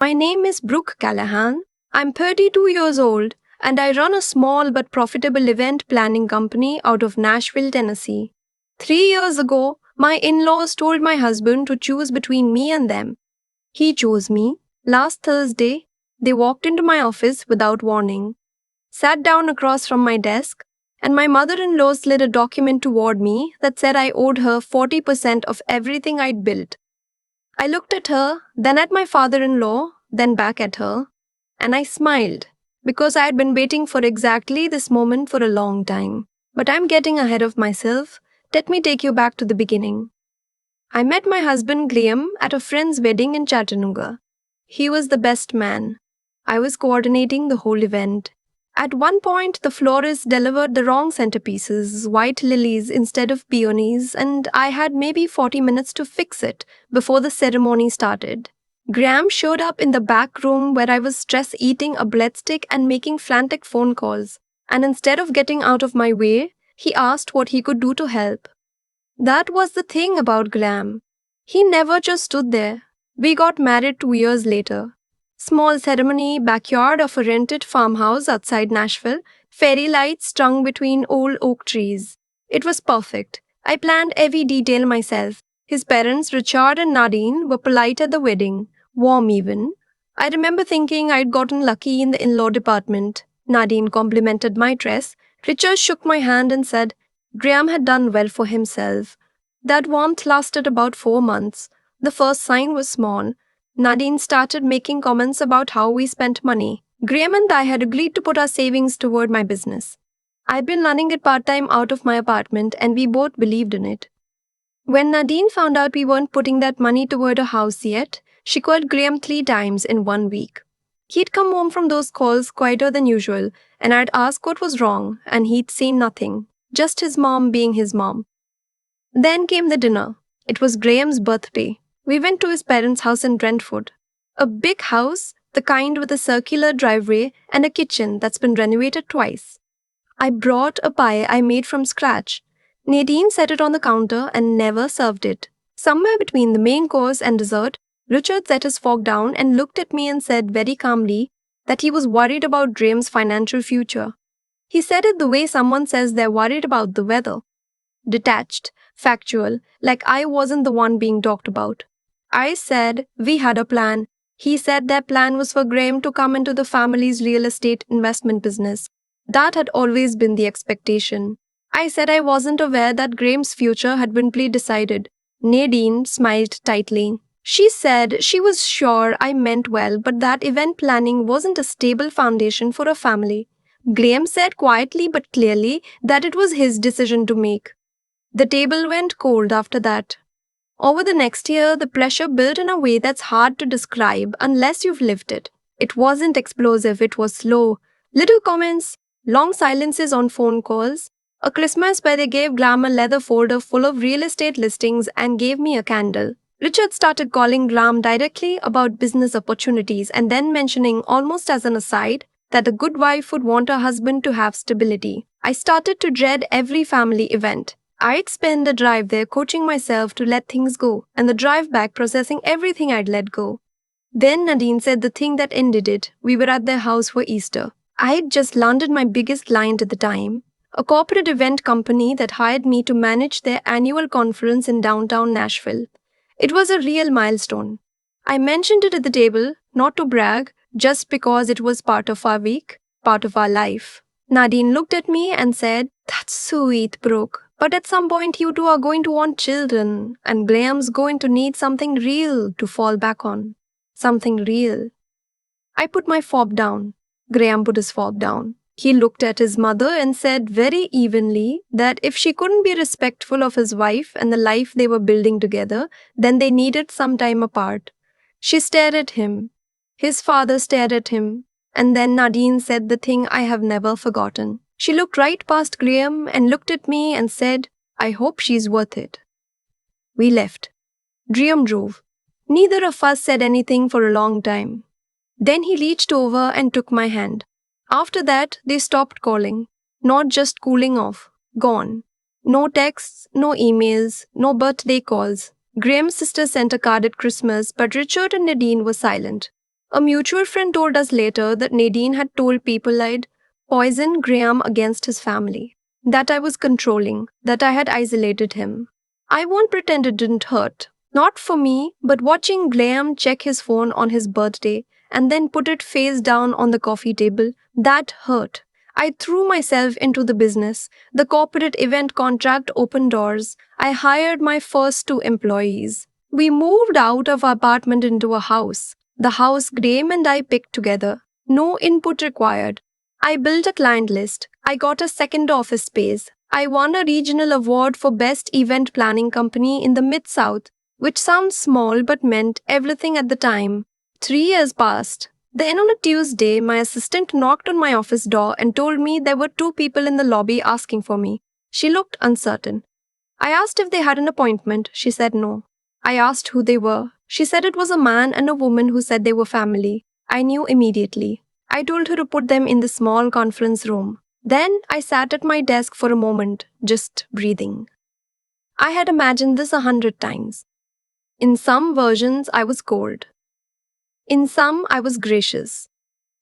My name is Brooke Callahan. I'm 32 years old and I run a small but profitable event planning company out of Nashville, Tennessee. 3 years ago, my in laws told my husband to choose between me and them. He chose me. Last Thursday, they walked into my office without warning, sat down across from my desk, and my mother in law slid a document toward me that said I owed her 40% of everything I'd built. I looked at her, then at my father in law, then back at her, and I smiled because I had been waiting for exactly this moment for a long time. But I'm getting ahead of myself. Let me take you back to the beginning. I met my husband Graham at a friend's wedding in Chattanooga. He was the best man. I was coordinating the whole event. At one point, the florist delivered the wrong centerpieces, white lilies instead of peonies, and I had maybe 40 minutes to fix it before the ceremony started. Graham showed up in the back room where I was stress eating a breadstick and making frantic phone calls, and instead of getting out of my way, he asked what he could do to help. That was the thing about Graham. He never just stood there. We got married 2 years later. Small ceremony, backyard of a rented farmhouse outside Nashville, fairy lights strung between old oak trees. It was perfect. I planned every detail myself. His parents, Richard and Nadine, were polite at the wedding, warm even. I remember thinking I'd gotten lucky in the in-law department. Nadine complimented my dress. Richard shook my hand and said Graham had done well for himself. That warmth lasted about 4 months. The first sign was small. Nadine started making comments about how we spent money. Graham and I had agreed to put our savings toward my business. I'd been running it part-time out of my apartment and we both believed in it. When Nadine found out we weren't putting that money toward a house yet, she called Graham 3 times in 1 week. He'd come home from those calls quieter than usual, and I'd ask what was wrong, and he'd say nothing, just his mom being his mom. Then came the dinner. It was Graham's birthday. We went to his parents' house in Brentford. A big house, the kind with a circular driveway and a kitchen that's been renovated twice. I brought a pie I made from scratch. Nadine set it on the counter and never served it. Somewhere between the main course and dessert, Richard set his fork down and looked at me and said very calmly that he was worried about Graham's financial future. He said it the way someone says they're worried about the weather. Detached, factual, like I wasn't the one being talked about. I said we had a plan. He said their plan was for Graham to come into the family's real estate investment business. That had always been the expectation. I said I wasn't aware that Graham's future had been pre-decided. Nadine smiled tightly. She said she was sure I meant well, but that event planning wasn't a stable foundation for a family. Graham said quietly but clearly that it was his decision to make. The table went cold after that. Over the next year, the pressure built in a way that's hard to describe unless you've lived it. It wasn't explosive, it was slow. Little comments, long silences on phone calls, a Christmas where they gave Graham a leather folder full of real estate listings and gave me a candle. Richard started calling Graham directly about business opportunities and then mentioning almost as an aside that a good wife would want her husband to have stability. I started to dread every family event. I'd spend the drive there coaching myself to let things go, and the drive back processing everything I'd let go. Then Nadine said the thing that ended it. We were at their house for Easter. I'd just landed my biggest client at the time, a corporate event company that hired me to manage their annual conference in downtown Nashville. It was a real milestone. I mentioned it at the table, not to brag, just because it was part of our week, part of our life. Nadine looked at me and said, "That's sweet, Brooke. But at some point you two are going to want children, and Graham's going to need something real to fall back on. Something real." I put my fob down. Graham put his fob down. He looked at his mother and said very evenly that if she couldn't be respectful of his wife and the life they were building together, then they needed some time apart. She stared at him. His father stared at him. And then Nadine said the thing I have never forgotten. She looked right past Graham and looked at me and said, "I hope she's worth it." We left. Graham drove. Neither of us said anything for a long time. Then he reached over and took my hand. After that, they stopped calling. Not just cooling off. Gone. No texts, no emails, no birthday calls. Graham's sister sent a card at Christmas, but Richard and Nadine were silent. A mutual friend told us later that Nadine had told people I'd poison Graham against his family, that I was controlling, that I had isolated him. I won't pretend it didn't hurt. Not for me, but watching Graham check his phone on his birthday and then put it face down on the coffee table, that hurt. I threw myself into the business. The corporate event contract opened doors. I hired my first 2 employees. We moved out of our apartment into a house. The house Graham and I picked together. No input required. I built a client list. I got a second office space. I won a regional award for Best Event Planning Company in the Mid-South, which sounds small but meant everything at the time. 3 years passed. Then on a Tuesday, my assistant knocked on my office door and told me there were 2 people in the lobby asking for me. She looked uncertain. I asked if they had an appointment. She said no. I asked who they were. She said it was a man and a woman who said they were family. I knew immediately. I told her to put them in the small conference room. Then I sat at my desk for a moment, just breathing. I had imagined this 100 times. In some versions, I was cold. In some, I was gracious.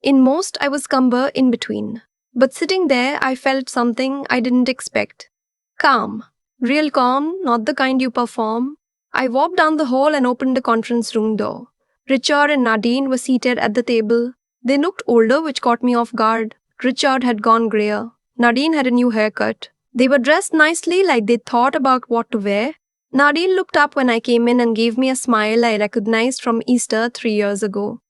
In most, I was somewhere in between. But sitting there, I felt something I didn't expect. Calm. Real calm, not the kind you perform. I walked down the hall and opened the conference room door. Richard and Nadine were seated at the table. They looked older, which caught me off guard. Richard had gone grayer. Nadine had a new haircut. They were dressed nicely, like they'd thought about what to wear. Nadine looked up when I came in and gave me a smile I recognized from Easter 3 years ago.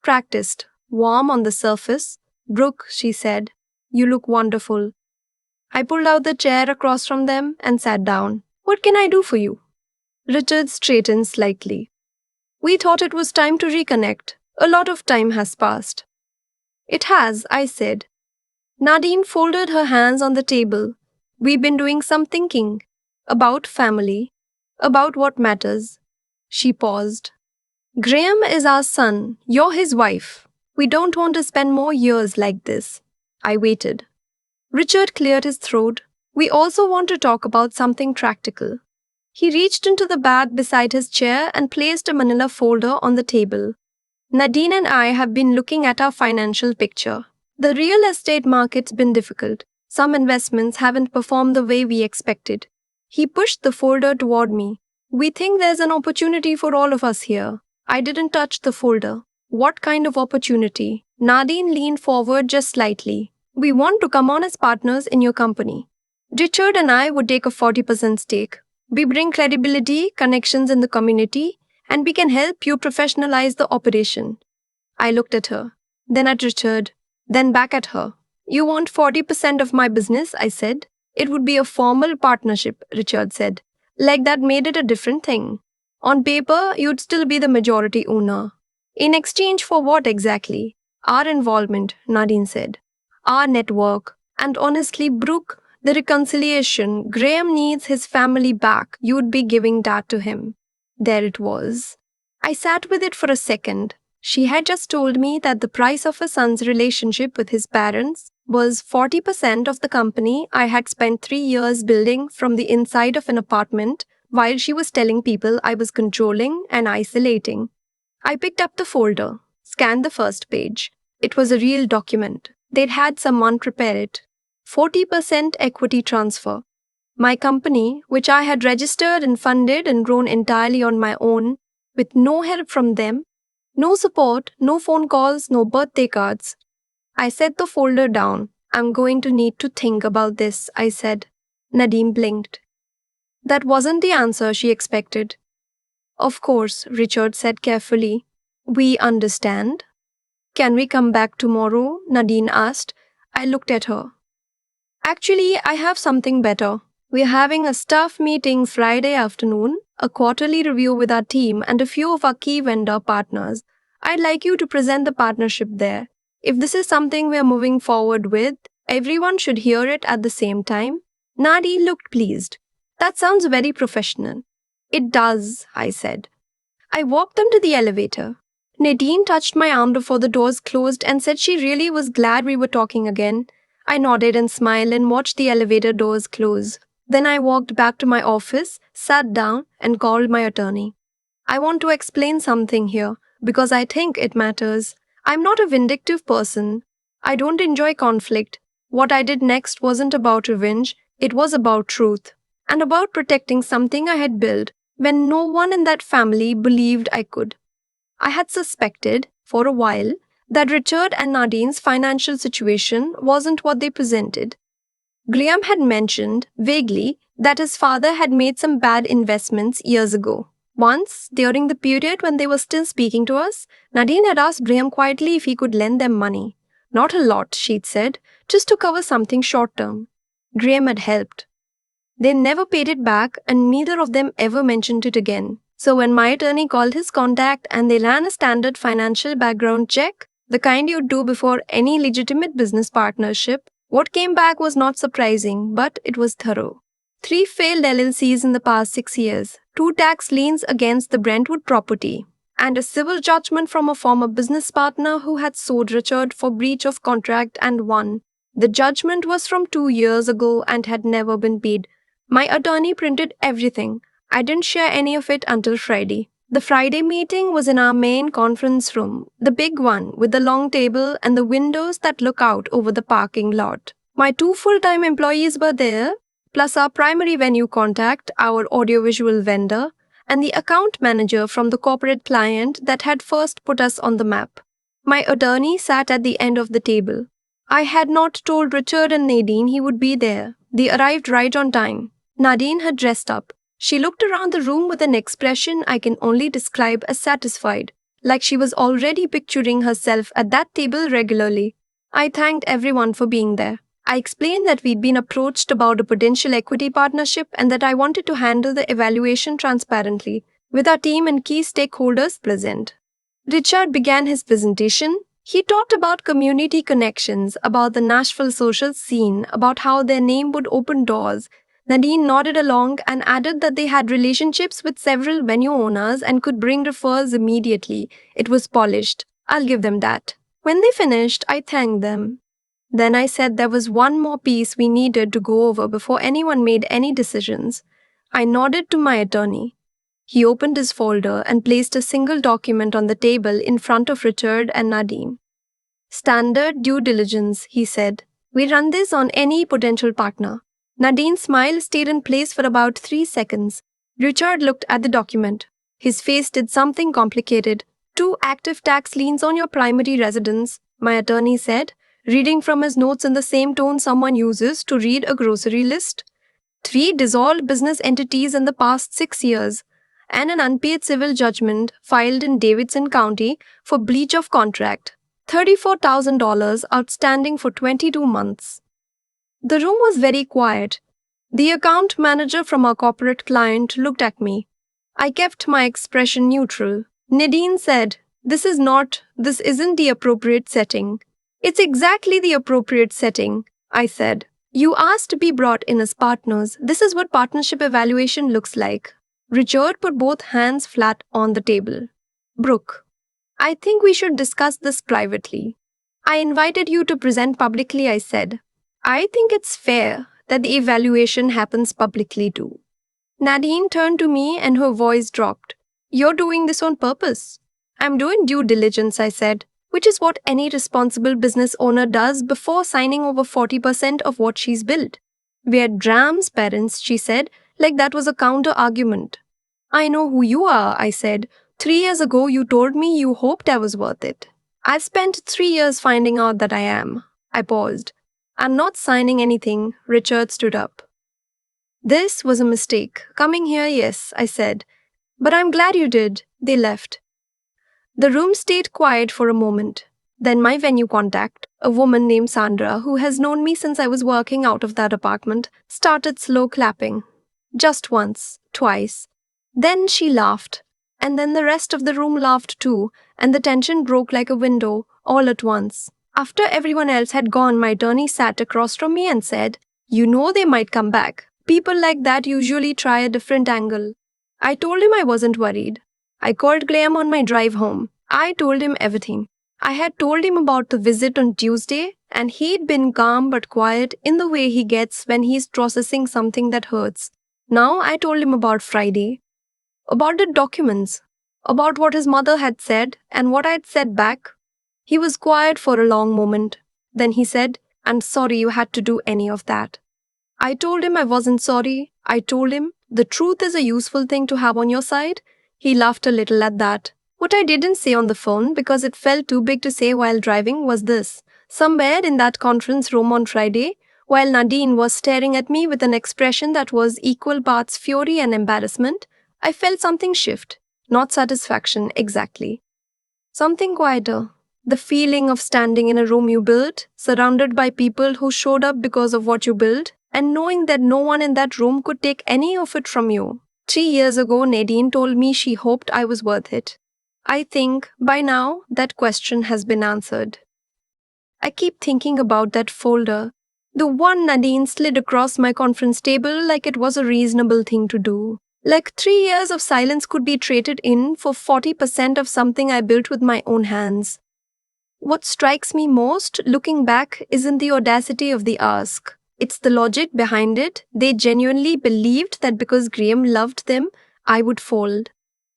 Practiced. Warm on the surface. Brooke, she said, you look wonderful. I pulled out the chair across from them and sat down. What can I do for you? Richard straightened slightly. We thought it was time to reconnect. A lot of time has passed. It has, I said. Nadine folded her hands on the table. We've been doing some thinking. About family. About what matters. She paused. Graham is our son. You're his wife. We don't want to spend more years like this. I waited. Richard cleared his throat. We also want to talk about something practical. He reached into the bag beside his chair and placed a manila folder on the table. Nadine and I have been looking at our financial picture. The real estate market's been difficult. Some investments haven't performed the way we expected. He pushed the folder toward me. We think there's an opportunity for all of us here. I didn't touch the folder. What kind of opportunity? Nadine leaned forward just slightly. We want to come on as partners in your company. Richard and I would take a 40% stake. We bring credibility, connections in the community, and we can help you professionalize the operation. I looked at her, then at Richard, then back at her. You want 40% of my business, I said. It would be a formal partnership, Richard said. Like that made it a different thing. On paper, you'd still be the majority owner. In exchange for what exactly? Our involvement, Nadine said. Our network. And honestly, Brooke, the reconciliation. Graham needs his family back. You'd be giving that to him. There it was. I sat with it for a second. She had just told me that the price of her son's relationship with his parents was 40% of the company I had spent 3 years building from the inside of an apartment while she was telling people I was controlling and isolating. I picked up the folder, scanned the first page. It was a real document. They'd had someone prepare it. 40% equity transfer. My company, which I had registered and funded and grown entirely on my own, with no help from them, no support, no phone calls, no birthday cards. I set the folder down. I'm going to need to think about this, I said. Nadine blinked. That wasn't the answer she expected. Of course, Richard said carefully. We understand. Can we come back tomorrow? Nadine asked. I looked at her. Actually, I have something better. We're having a staff meeting Friday afternoon, a quarterly review with our team and a few of our key vendor partners. I'd like you to present the partnership there. If this is something we're moving forward with, everyone should hear it at the same time. Nadine looked pleased. That sounds very professional. It does, I said. I walked them to the elevator. Nadine touched my arm before the doors closed and said she really was glad we were talking again. I nodded and smiled and watched the elevator doors close. Then I walked back to my office, sat down, and called my attorney. I want to explain something here. because I think it matters. I'm not a vindictive person. I don't enjoy conflict. What I did next wasn't about revenge, it was about truth. And about protecting something I had built when no one in that family believed I could. I had suspected, for a while, that Richard and Nadine's financial situation wasn't what they presented. Graham had mentioned, vaguely, that his father had made some bad investments years ago. Once, during the period when they were still speaking to us, Nadine had asked Graham quietly if he could lend them money. Not a lot, she'd said, just to cover something short term. Graham had helped. They never paid it back, and neither of them ever mentioned it again. So when my attorney called his contact and they ran a standard financial background check, the kind you'd do before any legitimate business partnership, what came back was not surprising, but it was thorough. 3 failed LLCs in the past 6 years, 2 tax liens against the Brentwood property, and a civil judgment from a former business partner who had sued Richard for breach of contract and won. The judgment was from 2 years ago and had never been paid. My attorney printed everything. I didn't share any of it until Friday. The Friday meeting was in our main conference room, the big one with the long table and the windows that look out over the parking lot. My 2 full-time employees were there, plus our primary venue contact, our audiovisual vendor, and the account manager from the corporate client that had first put us on the map. My attorney sat at the end of the table. I had not told Richard and Nadine he would be there. They arrived right on time. Nadine had dressed up. She looked around the room with an expression I can only describe as satisfied, like she was already picturing herself at that table regularly. I thanked everyone for being there. I explained that we'd been approached about a potential equity partnership and that I wanted to handle the evaluation transparently, with our team and key stakeholders present. Richard began his presentation. He talked about community connections, about the Nashville social scene, about how their name would open doors. Nadine nodded along and added that they had relationships with several venue owners and could bring referrals immediately. It was polished. I'll give them that. When they finished, I thanked them. Then I said there was one more piece we needed to go over before anyone made any decisions. I nodded to my attorney. He opened his folder and placed a single document on the table in front of Richard and Nadine. Standard due diligence, he said. We run this on any potential partner. Nadine's smile stayed in place for about 3 seconds. Richard looked at the document. His face did something complicated. 2 active tax liens on your primary residence, my attorney said, reading from his notes in the same tone someone uses to read a grocery list. 3 dissolved business entities in the past 6 years, and an unpaid civil judgment filed in Davidson County for breach of contract. $34,000 outstanding for 22 months. The room was very quiet. The account manager from our corporate client looked at me. I kept my expression neutral. Nadine said, This isn't the appropriate setting. It's exactly the appropriate setting, I said. You asked to be brought in as partners. This is what partnership evaluation looks like. Richard put both hands flat on the table. Brooke, I think we should discuss this privately. I invited you to present publicly, I said. I think it's fair that the evaluation happens publicly too. Nadine turned to me and her voice dropped. You're doing this on purpose. I'm doing due diligence, I said, which is what any responsible business owner does before signing over 40% of what she's built. We're Dram's parents, she said, like that was a counter-argument. I know who you are, I said. 3 years ago you told me you hoped I was worth it. I've spent 3 years finding out that I am. I paused. I'm not signing anything. Richard stood up. This was a mistake. Coming here, yes, I said. But I'm glad you did. They left. The room stayed quiet for a moment. Then my venue contact, a woman named Sandra, who has known me since I was working out of that apartment, started slow clapping. Just once, twice. Then she laughed. And then the rest of the room laughed too, and the tension broke like a window, all at once. After everyone else had gone, my attorney sat across from me and said, You know they might come back. People like that usually try a different angle. I told him I wasn't worried. I called Graham on my drive home. I told him everything. I had told him about the visit on Tuesday, and he'd been calm but quiet in the way he gets when he's processing something that hurts. Now I told him about Friday, about the documents, about what his mother had said and what I had said back. He was quiet for a long moment. Then he said, "I'm sorry you had to do any of that." I told him I wasn't sorry. I told him the truth is a useful thing to have on your side. He laughed a little at that. What I didn't say on the phone because it felt too big to say while driving was this. Somewhere in that conference room on Friday, while Nadine was staring at me with an expression that was equal parts fury and embarrassment, I felt something shift. Not satisfaction exactly. Something quieter. The feeling of standing in a room you built, surrounded by people who showed up because of what you built, and knowing that no one in that room could take any of it from you. 3 years ago, Nadine told me she hoped I was worth it. I think, by now, that question has been answered. I keep thinking about that folder. The one Nadine slid across my conference table like it was a reasonable thing to do. Like 3 years of silence could be traded in for 40% of something I built with my own hands. What strikes me most, looking back, isn't the audacity of the ask. It's the logic behind it. They genuinely believed that because Graham loved them, I would fold.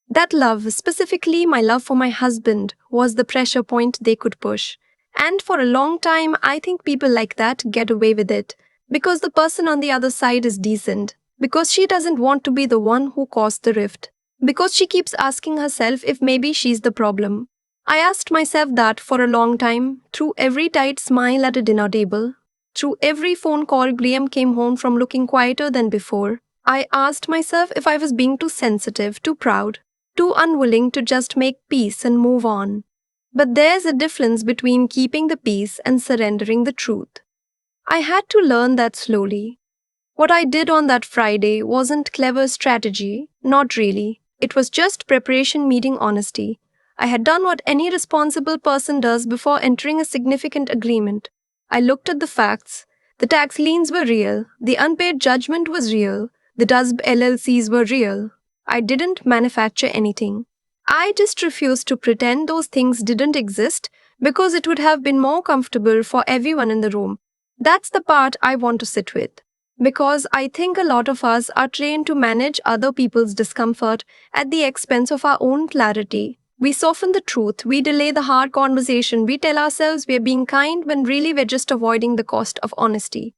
That love, specifically my love for my husband, was the pressure point they could push. And for a long time, I think people like that get away with it. Because the person on the other side is decent. Because she doesn't want to be the one who caused the rift. Because she keeps asking herself if maybe she's the problem. I asked myself that for a long time, through every tight smile at a dinner table. Through every phone call Graham came home from looking quieter than before. I asked myself if I was being too sensitive, too proud, too unwilling to just make peace and move on. But there's a difference between keeping the peace and surrendering the truth. I had to learn that slowly. What I did on that Friday wasn't clever strategy, not really. It was just preparation meeting honesty. I had done what any responsible person does before entering a significant agreement. I looked at the facts. The tax liens were real. The unpaid judgment was real. The DUSB LLCs were real. I didn't manufacture anything. I just refused to pretend those things didn't exist because it would have been more comfortable for everyone in the room. That's the part I want to sit with. Because I think a lot of us are trained to manage other people's discomfort at the expense of our own clarity. We soften the truth, we delay the hard conversation, we tell ourselves we're being kind when really we're just avoiding the cost of honesty.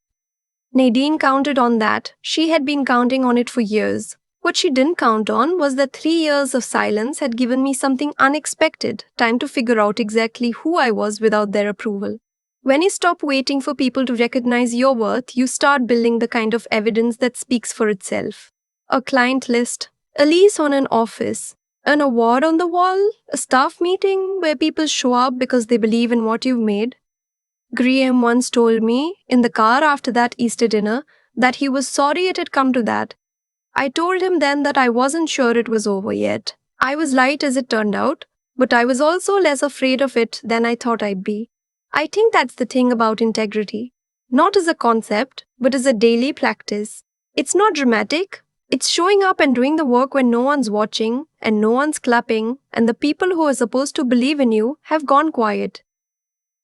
Nadine counted on that. She had been counting on it for years. What she didn't count on was that 3 years of silence had given me something unexpected, time to figure out exactly who I was without their approval. When you stop waiting for people to recognize your worth, you start building the kind of evidence that speaks for itself. A client list, a lease on an office, an award on the wall, a staff meeting where people show up because they believe in what you've made. Graham once told me, in the car after that Easter dinner, that he was sorry it had come to that. I told him then that I wasn't sure it was over yet. I was light as it turned out, but I was also less afraid of it than I thought I'd be. I think that's the thing about integrity. Not as a concept, but as a daily practice. It's not dramatic. It's showing up and doing the work when no one's watching and no one's clapping and the people who are supposed to believe in you have gone quiet.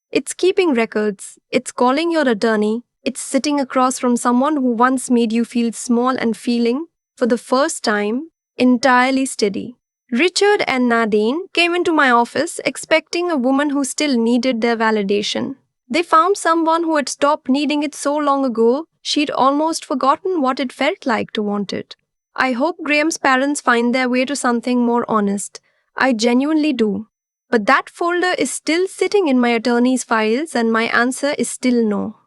It's keeping records. It's calling your attorney. It's sitting across from someone who once made you feel small and feeling, for the first time, entirely steady. Richard and Nadine came into my office expecting a woman who still needed their validation. They found someone who had stopped needing it so long ago, she'd almost forgotten what it felt like to want it. I hope Graham's parents find their way to something more honest. I genuinely do. But that folder is still sitting in my attorney's files and my answer is still no.